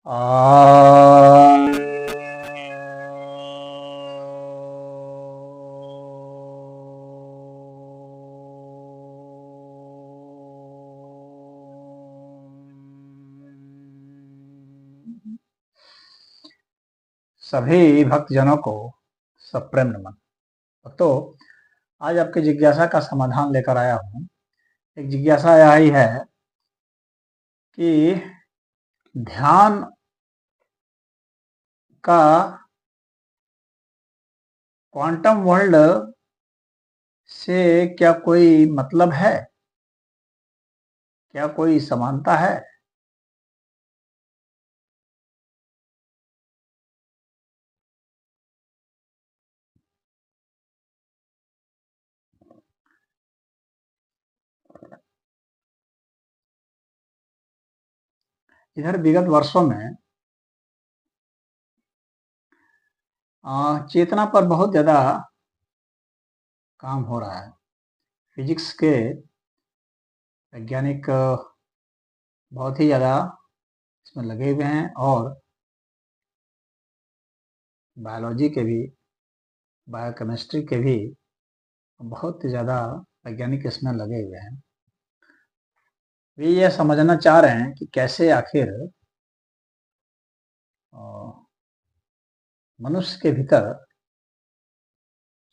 आ, सभी भक्तजनों को सप्रेम नमन। तो आज आपकी जिज्ञासा का समाधान लेकर आया हूँ। एक जिज्ञासा यही है कि ध्यान का क्वांटम वर्ल्ड से क्या कोई मतलब है, क्या कोई समानता है? इधर विगत वर्षों में चेतना पर बहुत ज्यादा काम हो रहा है। फिजिक्स के वैज्ञानिक बहुत ही ज्यादा इसमें लगे हुए हैं और बायोलॉजी के भी, बायोकेमिस्ट्री के भी बहुत ही ज़्यादा वैज्ञानिक इसमें लगे हुए हैं। वे ये समझना चाह रहे हैं कि कैसे आखिर मनुष्य के भीतर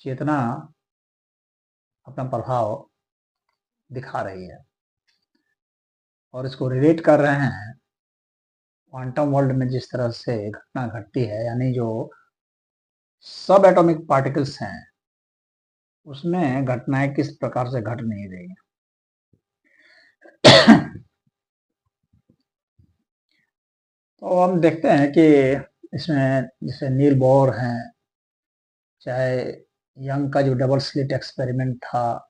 चेतना अपना प्रभाव दिखा रही है और इसको रिलेट कर रहे हैं क्वांटम वर्ल्ड में जिस तरह से घटना घटती है, यानी जो सब एटॉमिक पार्टिकल्स हैं उसमें घटनाएं किस प्रकार से घट नहीं रही हैं। तो हम देखते हैं कि इसमें जैसे नील बोर हैं, चाहे यंग का जो डबल स्लिट एक्सपेरिमेंट था,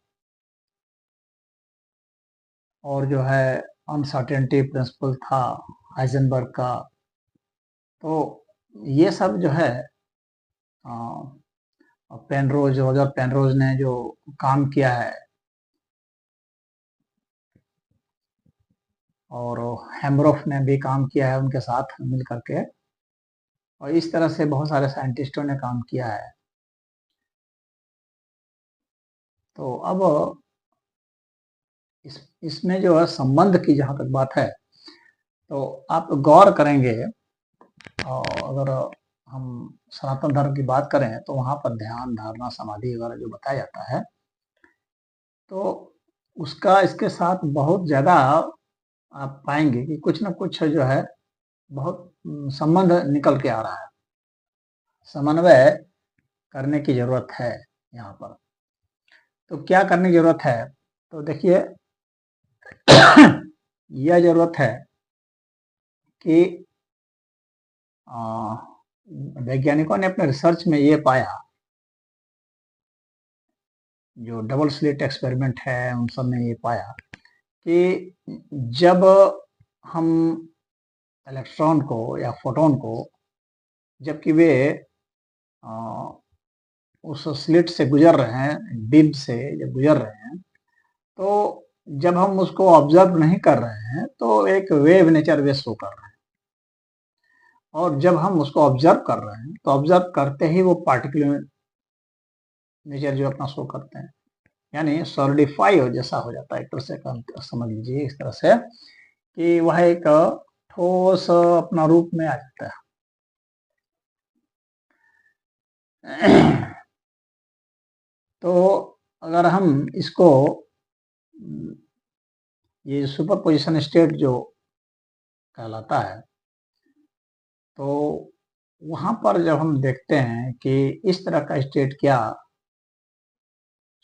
और जो है अनसर्टेनिटी प्रिंसिपल था हाइजेनबर्ग का, तो ये सब जो है पेनरोज, रॉजर पेनरोज ने जो काम किया है और हेमरोफ ने भी काम किया है उनके साथ मिल करके, और इस तरह से बहुत सारे साइंटिस्टों ने काम किया है। तो अब इसमें जो है संबंध की जहाँ तक बात है, तो आप गौर करेंगे और अगर हम सनातन धर्म की बात करें तो वहाँ पर ध्यान, धारणा, समाधि वगैरह जो बताया जाता है, तो उसका इसके साथ बहुत ज़्यादा आप पाएंगे कि कुछ ना कुछ जो है बहुत संबंध निकल के आ रहा है। समन्वय करने की जरूरत है यहाँ पर। तो क्या करने की जरूरत है? तो देखिए यह जरूरत है कि वैज्ञानिकों ने अपने रिसर्च में ये पाया, जो डबल स्लिट एक्सपेरिमेंट है उन सब में ये पाया कि जब हम इलेक्ट्रॉन को या फोटोन को, जबकि वे उस स्लिट से गुजर रहे हैं, बीम से जब गुजर रहे हैं, तो जब हम उसको ऑब्जर्व नहीं कर रहे हैं तो एक वेव नेचर वे शो कर रहे हैं, और जब हम उसको ऑब्जर्व कर रहे हैं तो ऑब्जर्व करते ही वो पार्टिकुलर नेचर जो अपना शो करते हैं, यानी सॉलिडिफाई हो जैसा हो जाता है। एक तरह से समझ लीजिए इस तरह से कि वह एक ठोस अपना रूप में आ जाता है। तो अगर हम इसको, ये सुपर पोजिशन स्टेट जो कहलाता है, तो वहां पर जब हम देखते हैं कि इस तरह का स्टेट क्या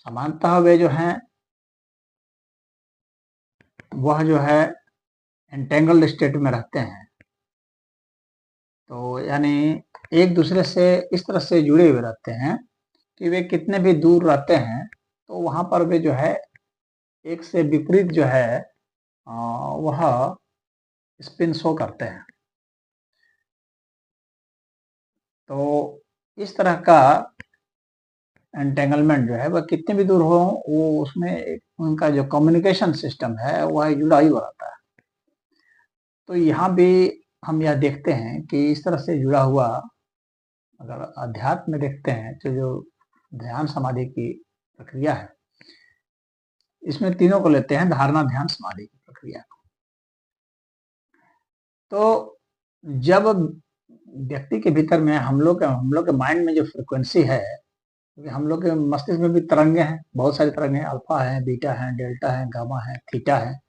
सामान्यतः वे जो हैं वह जो है एंटेंगल्ड स्टेट में रहते हैं, तो यानी एक दूसरे से इस तरह से जुड़े हुए रहते हैं कि वे कितने भी दूर रहते हैं तो वहां पर वे जो है एक से विपरीत जो है वह स्पिन शो करते हैं। तो इस तरह का एंटेंगलमेंट जो है वह कितने भी दूर हो, वो उसमें उनका जो कम्युनिकेशन सिस्टम है वह जुड़ा ही रहता है। तो यहाँ भी हम यह देखते हैं कि इस तरह से जुड़ा हुआ, अगर अध्यात्म में देखते हैं तो जो ध्यान समाधि की प्रक्रिया है, इसमें तीनों को लेते हैं, धारणा, ध्यान, समाधि की प्रक्रिया। तो जब व्यक्ति के भीतर में हम लोग के माइंड में जो फ्रिक्वेंसी है, क्योंकि हम लोग के मस्तिष्क में भी तरंगे हैं, बहुत सारी तरंगे हैं, अल्फा है, बीटा है, डेल्टा है, गामा है, थीटा है,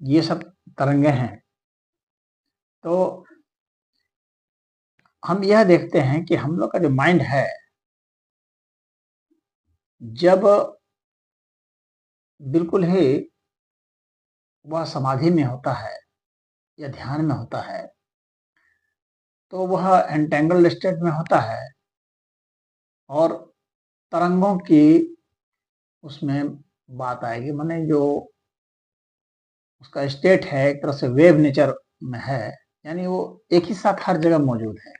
ये सब तरंगे हैं। तो हम यह देखते हैं कि हम लोग का जो माइंड है, जब बिल्कुल ही वह समाधि में होता है या ध्यान में होता है, तो वह एंटेंगल्ड स्टेट में होता है और तरंगों की उसमें बात आएगी, माने जो उसका स्टेट है एक तरह से वेव नेचर में है, यानी वो एक ही साथ हर जगह मौजूद है।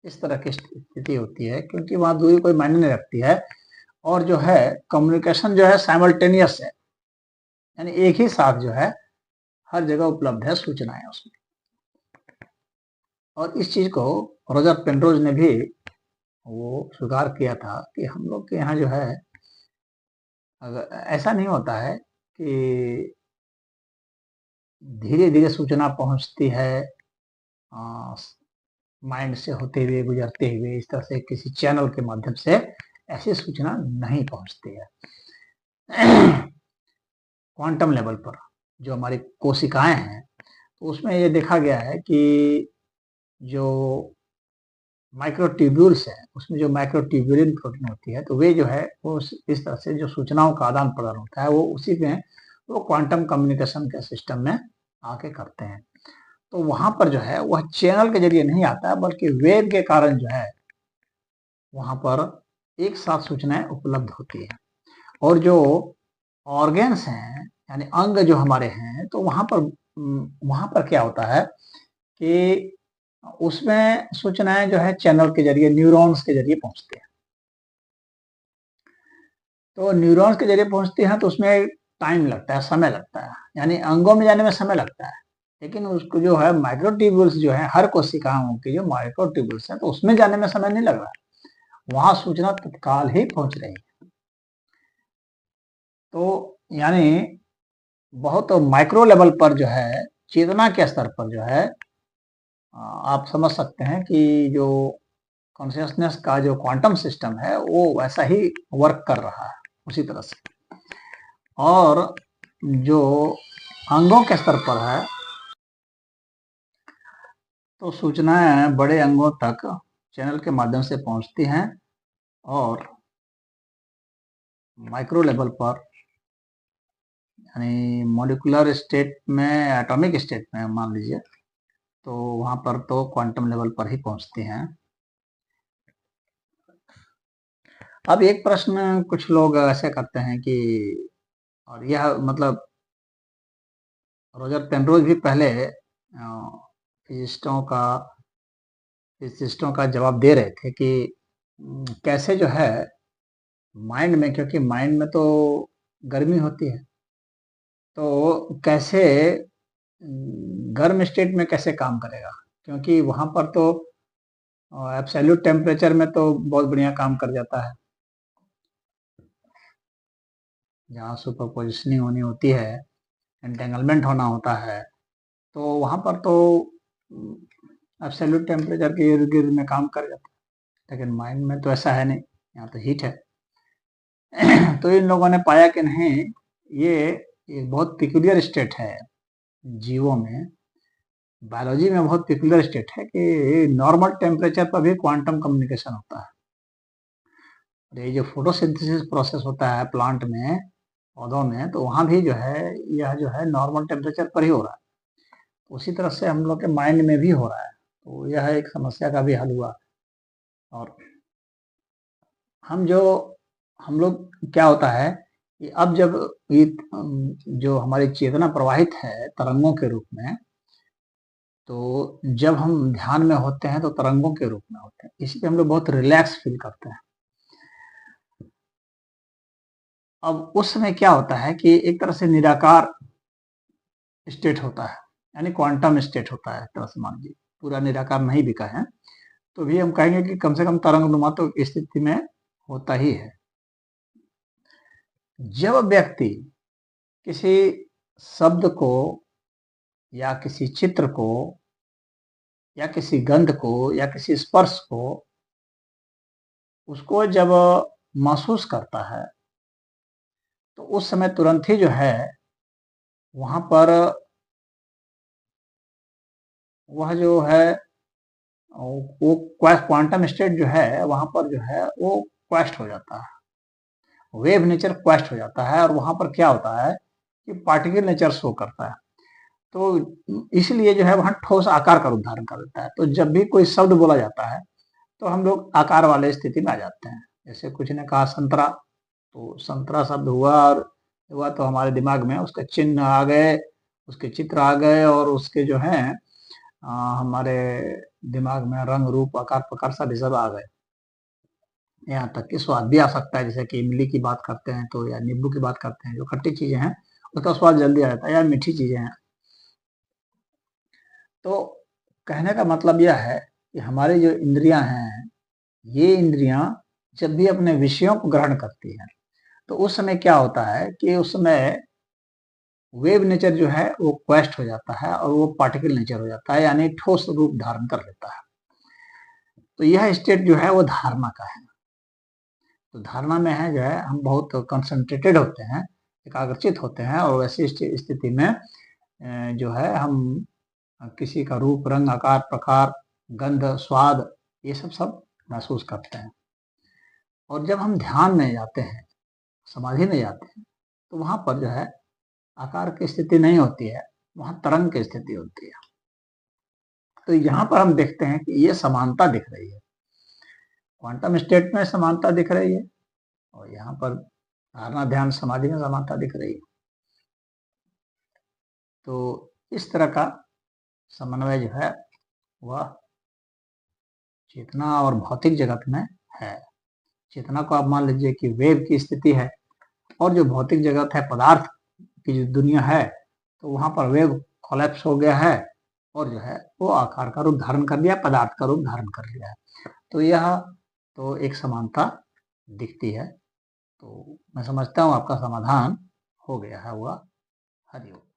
इस तरह की स्थिति होती है, क्योंकि वहां दूरी कोई मायने नहीं रखती है, और जो है कम्युनिकेशन जो है साइमल्टेनियस है, यानी एक ही साथ जो है हर जगह उपलब्ध है सूचनाएं उसमें। और इस चीज को रॉजर पेनरोज ने भी वो स्वीकार किया था कि हम लोग के यहाँ जो है, अगर ऐसा नहीं होता है कि धीरे धीरे सूचना पहुंचती है माइंड से होते हुए, गुजरते हुए, इस तरह से किसी चैनल के माध्यम से ऐसी सूचना नहीं पहुंचती है। क्वांटम लेवल पर जो हमारी कोशिकाएं हैं, तो उसमें ये देखा गया है कि जो माइक्रोट्यूब्यूल्स है, उसमें जो माइक्रोट्यूब्यूलिन प्रोटीन होती है, तो वे जो है वो इस तरह से जो सूचनाओं का आदान प्रदान होता है, वो उसी में वो क्वांटम कम्युनिकेशन के सिस्टम में आके करते हैं। तो वहां पर जो है वह चैनल के जरिए नहीं आता है, बल्कि वेव के कारण जो है वहां पर एक साथ सूचनाएं उपलब्ध होती है। और जो ऑर्गेन्स हैं, यानी अंग जो हमारे हैं, तो वहां पर क्या होता है कि उसमें सूचनाएं जो है चैनल के जरिए, न्यूरॉन्स के जरिए पहुंचते हैं। तो न्यूरॉन्स के जरिए पहुंचते हैं तो उसमें टाइम लगता है, समय लगता है, यानी अंगों में जाने में समय लगता है। लेकिन उसको जो है माइक्रोट्यूब्यूल्स जो है, हर कोशिकाओं के जो माइक्रोट्यूब्यूल्स हैं, तो उसमें जाने में समय नहीं लग रहा है, वहां सूचना तत्काल ही पहुंच रही है। तो यानी बहुत माइक्रो लेवल पर जो है, चेतना के स्तर पर जो है, आप समझ सकते हैं कि जो कॉन्शियसनेस का जो क्वांटम सिस्टम है वो वैसा ही वर्क कर रहा है उसी तरह से। और जो अंगों के स्तर पर है, तो सूचनाएं बड़े अंगों तक चैनल के माध्यम से पहुंचती हैं, और माइक्रो लेवल पर यानी मॉलिक्यूलर स्टेट में, एटॉमिक स्टेट में मान लीजिए, तो वहां पर तो क्वांटम लेवल पर ही पहुंचती हैं। अब एक प्रश्न कुछ लोग ऐसे करते हैं कि, और यह मतलब रॉजर पेनरोज भी पहले फिजिसिस्टों का जवाब दे रहे थे कि कैसे जो है माइंड में, क्योंकि माइंड में तो गर्मी होती है, तो कैसे गर्म स्टेट में कैसे काम करेगा, क्योंकि वहां पर तो एब्सोल्यूट टेम्परेचर में तो बहुत बढ़िया काम कर जाता है, जहाँ सुपर पोजिशनिंग होनी होती है, एंटेंगलमेंट होना होता है, तो वहां पर तो एब्सोल्यूट टेम्परेचर के इर्द गिर्द में काम कर जाता है। लेकिन माइंड में तो ऐसा है नहीं, यहाँ तो हीट है। तो इन लोगों ने पाया कि नहीं, ये एक बहुत पिक्यूलियर स्टेट है जीवों में, बायोलॉजी में बहुत पिक्यूलियर स्टेट है कि नॉर्मल टेम्परेचर पर भी क्वांटम कम्युनिकेशन होता है। ये जो फोटोसिंथेसिस प्रोसेस होता है प्लांट में, पौधों में, तो वहां भी जो है यह जो है नॉर्मल टेम्परेचर पर ही हो रहा है। उसी तरह से हम लोग के माइंड में भी हो रहा है, तो यह एक समस्या का भी हल हुआ। और हम लोग क्या होता है कि अब जब ये जो हमारी चेतना प्रवाहित है तरंगों के रूप में, तो जब हम ध्यान में होते हैं तो तरंगों के रूप में होते हैं, इसी पे हम लोग बहुत रिलैक्स फील करते हैं। अब उस समय क्या होता है कि एक तरह से निराकार स्टेट होता है, यानी क्वांटम स्टेट होता है, तरह से मान लीजिए, पूरा निराकार नहीं भी कहें तो भी हम कहेंगे कि कम से कम तरंगनुमा तो स्थिति में होता ही है। जब व्यक्ति किसी शब्द को या किसी चित्र को या किसी गंध को या किसी स्पर्श को उसको जब महसूस करता है तो उस समय तुरंत ही जो है वहां पर वह जो है वो क्वांटम स्टेट जो है वहां पर जो है वो क्वेस्ट हो जाता है, वेव नेचर क्वेस्ट हो जाता है। और वहां पर क्या होता है कि पार्टिकल नेचर शो करता है, तो इसलिए जो है वहां ठोस आकार का रूप धारण कर देता है। तो जब भी कोई शब्द बोला जाता है तो हम लोग आकार वाले स्थिति में आ जाते हैं। जैसे कुछ ने कहा संतरा, तो संतरा शब्द हुआ और हुआ तो हमारे दिमाग में उसके चिन्ह आ गए, उसके चित्र आ गए और उसके जो है हमारे दिमाग में रंग रूप आकार प्रकार सभी सब आ गए। यहाँ तक कि स्वाद भी आ सकता है, जैसे कि इमली की बात करते हैं तो, या नींबू की बात करते हैं, जो खट्टी चीजें हैं उसका स्वाद जल्दी आ जाता है, या मीठी चीजें हैं। तो कहने का मतलब यह है कि हमारी जो इंद्रियां हैं, ये इंद्रियां जब भी अपने विषयों को ग्रहण करती हैं तो उस समय क्या होता है कि उस समय वेव नेचर जो है वो क्वेस्ट हो जाता है और वो पार्टिकल नेचर हो जाता है, यानी ठोस रूप धारण कर लेता है। तो यह स्टेट जो है वो धारणा का है। तो धारणा में है जो है हम बहुत कंसंट्रेटेड होते हैं, एकाग्रचित होते हैं, और वैसी स्थिति में जो है हम किसी का रूप रंग आकार प्रकार गंध स्वाद ये सब महसूस करते हैं। और जब हम ध्यान में जाते हैं, समाधि में जाते हैं, तो वहां पर जो है आकार की स्थिति नहीं होती है, वहां तरंग की स्थिति होती है। तो यहाँ पर हम देखते हैं कि ये समानता दिख रही है, क्वांटम स्टेट में समानता दिख रही है और यहाँ पर धारणा ध्यान समाधि में समानता दिख रही है। तो इस तरह का समन्वय जो है वह चेतना और भौतिक जगत में है। चेतना को आप मान लीजिए कि वेव की स्थिति है, और जो भौतिक जगत है पदार्थ की जो दुनिया है, तो वहां पर वेव कोलैप्स हो गया है और जो है वो आकार का रूप धारण कर लिया, पदार्थ का रूप धारण कर लिया है। तो यह तो एक समानता दिखती है। तो मैं समझता हूँ आपका समाधान हो गया है हुआ। हरिओम।